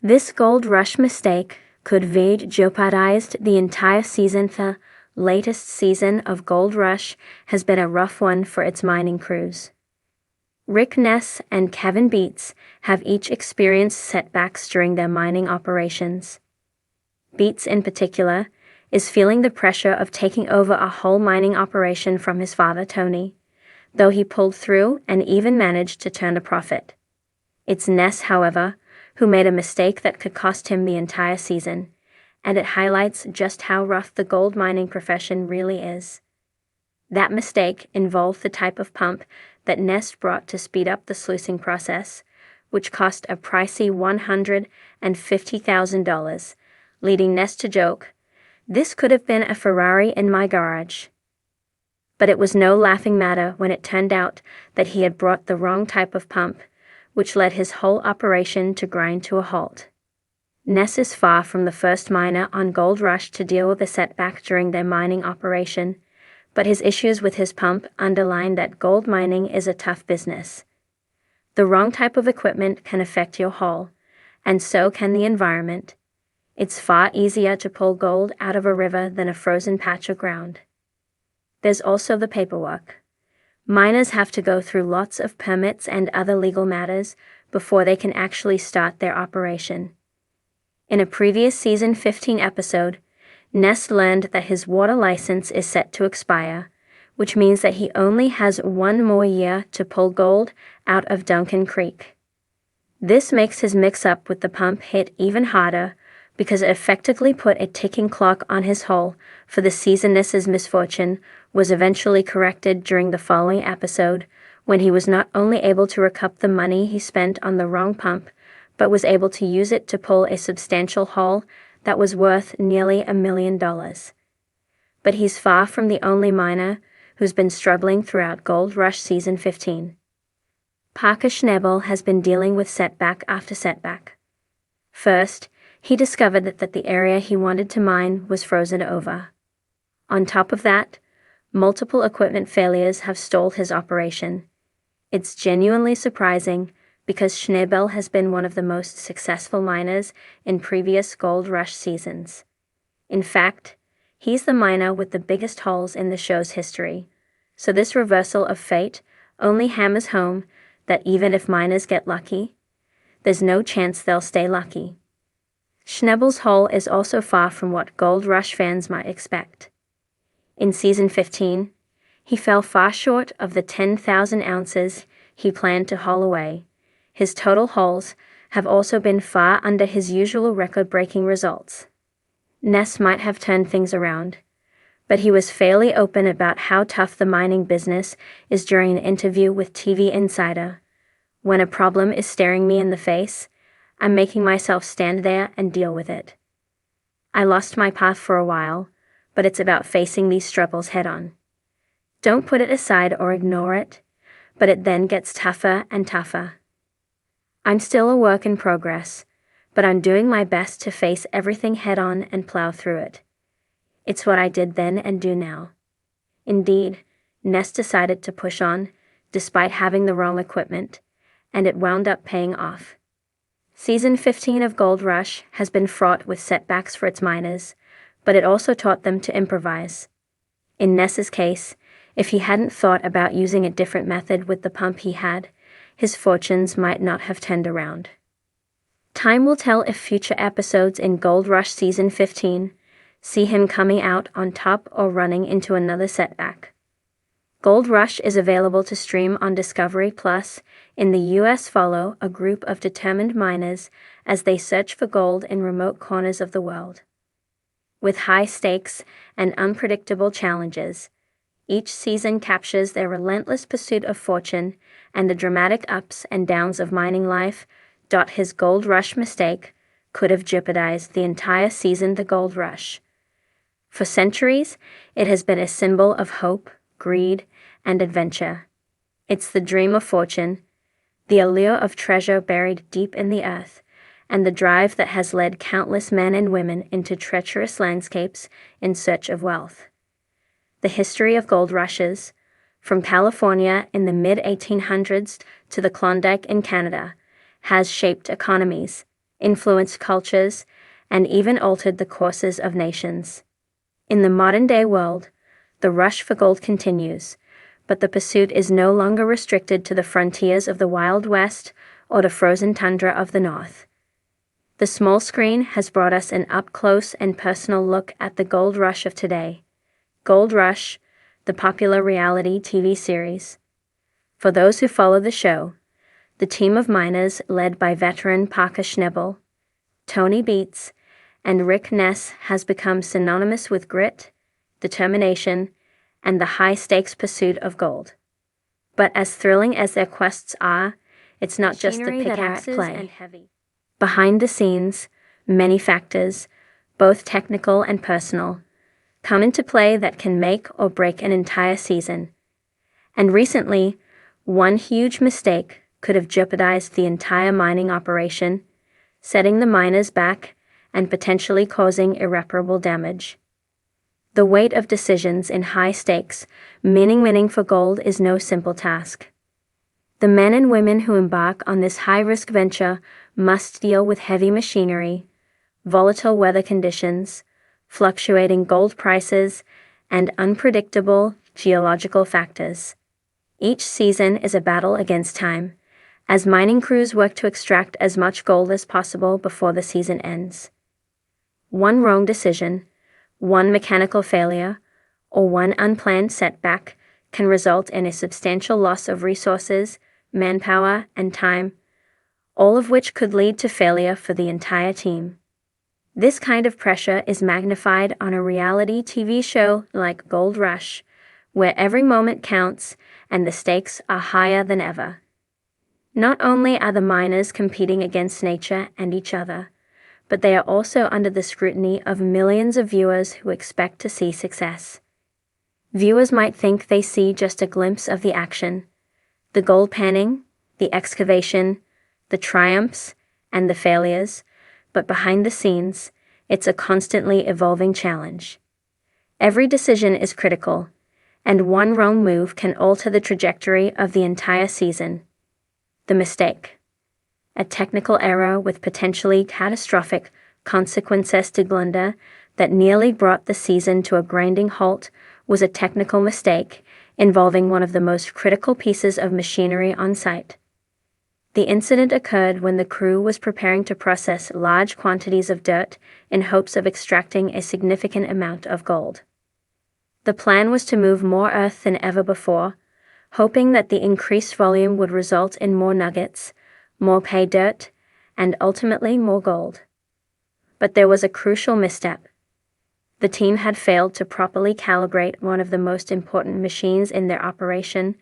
This gold rush mistake could have jeopardized the entire season. The latest season of Gold Rush has been a rough one for its mining crews. Rick Ness and Kevin Beats have each experienced setbacks during their mining operations. Beats, in particular, is feeling the pressure of taking over a whole mining operation from his father Tony, though he pulled through and even managed to turn a profit. It's Ness, however, who made a mistake that could cost him the entire season, and it highlights just how rough the gold mining profession really is. That mistake involved the type of pump that Ness brought to speed up the sluicing process, which cost a pricey $150,000, leading Ness to joke, "This could have been a Ferrari in my garage." But it was no laughing matter when it turned out that he had brought the wrong type of pump, which led his whole operation to grind to a halt. Ness is far from the first miner on Gold Rush to deal with a setback during their mining operation, but his issues with his pump underline that gold mining is a tough business. The wrong type of equipment can affect your hull, and so can the environment. It's far easier to pull gold out of a river than a frozen patch of ground. There's also the paperwork. Miners have to go through lots of permits and other legal matters before they can actually start their operation. In a previous Season 15 episode, Ness learned that his water license is set to expire, which means that he only has one more year to pull gold out of Duncan Creek. This makes his mix-up with the pump hit even harder because it effectively put a ticking clock on his hull for the season. Ness's misfortune was eventually corrected during the following episode, when he was not only able to recoup the money he spent on the wrong pump, but was able to use it to pull a substantial haul that was worth nearly $1 million. But he's far from the only miner who's been struggling throughout Gold Rush Season 15. Parker Schnebel has been dealing with setback after setback. First, he discovered that the area he wanted to mine was frozen over. On top of that, multiple equipment failures have stalled his operation. It's genuinely surprising because Schnebel has been one of the most successful miners in previous Gold Rush seasons. In fact, he's the miner with the biggest hauls in the show's history, so this reversal of fate only hammers home that even if miners get lucky, there's no chance they'll stay lucky. Schnebel's haul is also far from what Gold Rush fans might expect. In Season 15, he fell far short of the 10,000 ounces he planned to haul away. His total hauls have also been far under his usual record-breaking results. Ness might have turned things around, but he was fairly open about how tough the mining business is during an interview with TV Insider. "When a problem is staring me in the face, I'm making myself stand there and deal with it. I lost my path for a while, but it's about facing these struggles head-on. Don't put it aside or ignore it, but it then gets tougher and tougher. I'm still a work in progress, but I'm doing my best to face everything head-on and plow through it. It's what I did then and do now." Indeed, Ness decided to push on, despite having the wrong equipment, and it wound up paying off. Season 15 of Gold Rush has been fraught with setbacks for its miners, but it also taught them to improvise. In Ness's case, if he hadn't thought about using a different method with the pump he had, his fortunes might not have turned around. Time will tell if future episodes in Gold Rush Season 15 see him coming out on top or running into another setback. Gold Rush is available to stream on Discovery Plus in the US. Follow a group of determined miners as they search for gold in remote corners of the world. With high stakes and unpredictable challenges, each season captures their relentless pursuit of fortune and the dramatic ups and downs of mining life. His Gold Rush mistake could have jeopardized the entire season. The Gold Rush. For centuries, it has been a symbol of hope, greed, and adventure. It's the dream of fortune, the allure of treasure buried deep in the earth, and the drive that has led countless men and women into treacherous landscapes in search of wealth. The history of gold rushes, from California in the mid-1800s to the Klondike in Canada, has shaped economies, influenced cultures, and even altered the courses of nations. In the modern-day world, the rush for gold continues, but the pursuit is no longer restricted to the frontiers of the Wild West or the frozen tundra of the North. The small screen has brought us an up-close and personal look at the gold rush of today. Gold Rush, the popular reality TV series. For those who follow the show, the team of miners led by veteran Parker Schnebel, Tony Beats, and Rick Ness has become synonymous with grit, determination, and the high-stakes pursuit of gold. But as thrilling as their quests are, it's not just the pickaxe play. Behind the scenes, many factors, both technical and personal, come into play that can make or break an entire season. And recently, one huge mistake could have jeopardized the entire mining operation, setting the miners back and potentially causing irreparable damage. The weight of decisions in high stakes, meaning winning for gold, is no simple task. The men and women who embark on this high-risk venture must deal with heavy machinery, volatile weather conditions, fluctuating gold prices, and unpredictable geological factors. Each season is a battle against time, as mining crews work to extract as much gold as possible before the season ends. One wrong decision, one mechanical failure, or one unplanned setback can result in a substantial loss of resources, manpower, and time, all of which could lead to failure for the entire team. This kind of pressure is magnified on a reality TV show like Gold Rush, where every moment counts and the stakes are higher than ever. Not only are the miners competing against nature and each other, but they are also under the scrutiny of millions of viewers who expect to see success. Viewers might think they see just a glimpse of the action, the gold panning, the excavation, the triumphs, and the failures, but behind the scenes, it's a constantly evolving challenge. Every decision is critical, and one wrong move can alter the trajectory of the entire season. The mistake. A technical error with potentially catastrophic consequences to blunder that nearly brought the season to a grinding halt was a technical mistake involving one of the most critical pieces of machinery on site. The incident occurred when the crew was preparing to process large quantities of dirt in hopes of extracting a significant amount of gold. The plan was to move more earth than ever before, hoping that the increased volume would result in more nuggets, more pay dirt, and ultimately more gold. But there was a crucial misstep. The team had failed to properly calibrate one of the most important machines in their operation,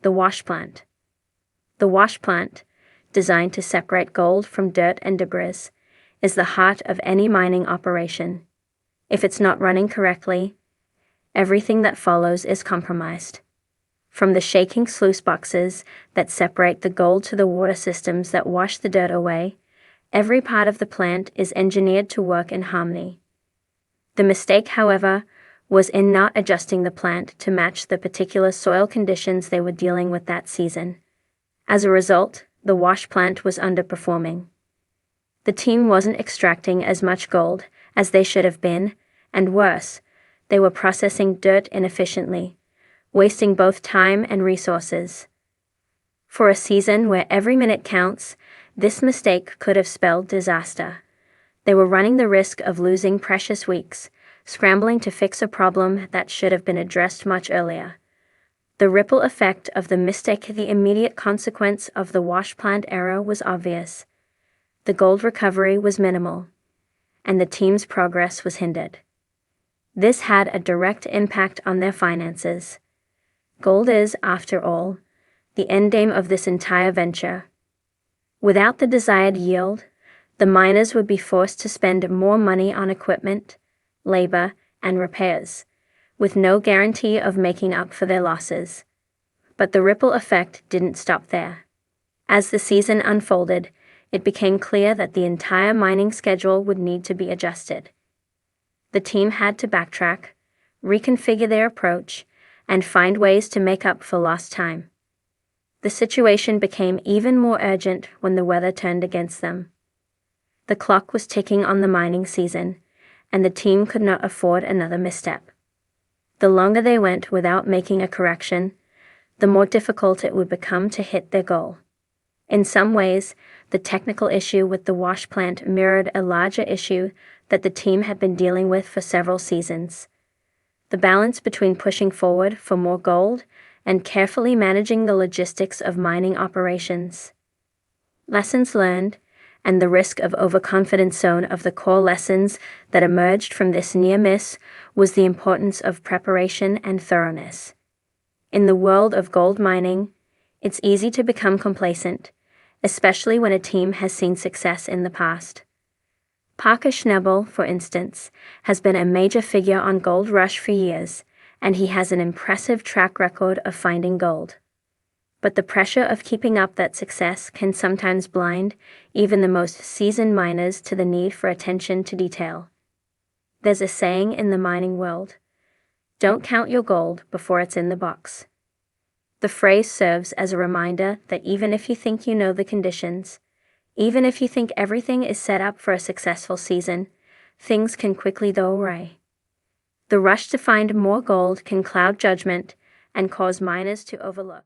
the wash plant. The wash plant, designed to separate gold from dirt and debris, is the heart of any mining operation. If it's not running correctly, everything that follows is compromised. From the shaking sluice boxes that separate the gold to the water systems that wash the dirt away, every part of the plant is engineered to work in harmony. The mistake, however, was in not adjusting the plant to match the particular soil conditions they were dealing with that season. As a result, the wash plant was underperforming. The team wasn't extracting as much gold as they should have been, and worse, they were processing dirt inefficiently, wasting both time and resources. For a season where every minute counts, this mistake could have spelled disaster. They were running the risk of losing precious weeks, scrambling to fix a problem that should have been addressed much earlier. The ripple effect of the mistake, the immediate consequence of the wash plant error, was obvious. The gold recovery was minimal, and the team's progress was hindered. This had a direct impact on their finances. Gold is, after all, the endgame of this entire venture. Without the desired yield, the miners would be forced to spend more money on equipment, labor, and repairs, with no guarantee of making up for their losses. But the ripple effect didn't stop there. As the season unfolded, it became clear that the entire mining schedule would need to be adjusted. The team had to backtrack, reconfigure their approach, and find ways to make up for lost time. The situation became even more urgent when the weather turned against them. The clock was ticking on the mining season, and the team could not afford another misstep. The longer they went without making a correction, the more difficult it would become to hit their goal. In some ways, the technical issue with the wash plant mirrored a larger issue that the team had been dealing with for several seasons: the balance between pushing forward for more gold and carefully managing the logistics of mining operations. Lessons learned, and the risk of overconfidence. Zone of the core lessons that emerged from this near miss was the importance of preparation and thoroughness. In the world of gold mining, it's easy to become complacent, especially when a team has seen success in the past. Parker Schnabel, for instance, has been a major figure on Gold Rush for years, and he has an impressive track record of finding gold. But the pressure of keeping up that success can sometimes blind even the most seasoned miners to the need for attention to detail. There's a saying in the mining world: "Don't count your gold before it's in the box." The phrase serves as a reminder that even if you think you know the conditions, even if you think everything is set up for a successful season, things can quickly go awry. The rush to find more gold can cloud judgment and cause miners to overlook